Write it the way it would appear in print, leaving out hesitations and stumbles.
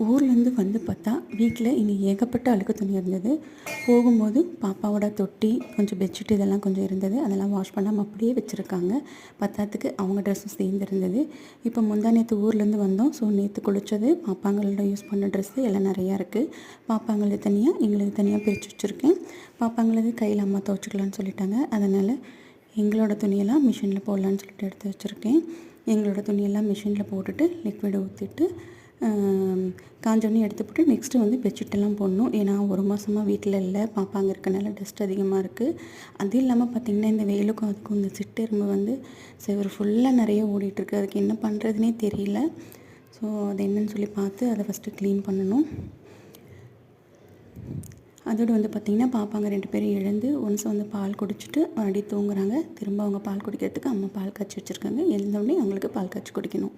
ஊர்லேருந்து வந்து பார்த்தா வீட்டில் இனி ஏகப்பட்ட அழுக்கு துணி இருந்தது. போகும்போது பாப்பாவோட தொட்டி, கொஞ்சம் பெட்ஷீட் இதெல்லாம் கொஞ்சம் இருந்தது. அதெல்லாம் வாஷ் பண்ணாமல் அப்படியே வச்சுருக்காங்க. பத்தாததுக்கு அவங்க ட்ரெஸ்ஸும் சேர்ந்து இருந்தது. இப்போ முந்தா நேற்று ஊர்லேருந்து வந்தோம். ஸோ நேற்று குளித்தது, பாப்பாங்களோட யூஸ் பண்ண ட்ரெஸ்ஸு எல்லாம் நிறையா இருக்குது. பாப்பாங்களது தனியாக, எங்களது தனியாக பிரித்து வச்சுருக்கேன். பாப்பாங்களது கையில் அம்மா துவைச்சிக்கலான்னு சொல்லிட்டாங்க. அதனால் எங்களோட துணியெல்லாம் மிஷினில் போடலான்னு சொல்லிட்டு எடுத்து வச்சுருக்கேன். எங்களோட துணியெல்லாம் மிஷினில் போட்டுட்டு லிக்விடை ஊற்றிட்டு காஞ்சோடனே எடுத்து போட்டு நெக்ஸ்ட்டு வந்து பெட்ஷீட்டெல்லாம் போடணும். ஏன்னா ஒரு மாதமாக வீட்டில் இல்லை, பாப்பாங்க இருக்கனால டஸ்ட் அதிகமாக இருக்குது. அது இல்லாமல் பார்த்திங்கன்னா இந்த வெயிலுக்கும் அதுக்கும் இந்த சிட்டெரும்பு வந்து செவரு ஃபுல்லாக நிறைய ஓடிட்டுருக்கு. அதுக்கு என்ன பண்ணுறதுனே தெரியல. ஸோ அது என்னன்னு சொல்லி பார்த்து அதை ஃபஸ்ட்டு க்ளீன் பண்ணணும். அதோடு வந்து பார்த்திங்கன்னா பாப்பாங்க 2 பேரும் எழுந்து ஒன்ஸ் வந்து பால் குடிச்சிட்டு மறுபடியும் தூங்குறாங்க. திரும்ப அவங்க பால் குடிக்கிறதுக்கு அம்மா பால் காய்ச்சி வச்சுருக்காங்க. எழுந்தோடனே அவங்களுக்கு பால் காய்ச்சி குடிக்கணும்.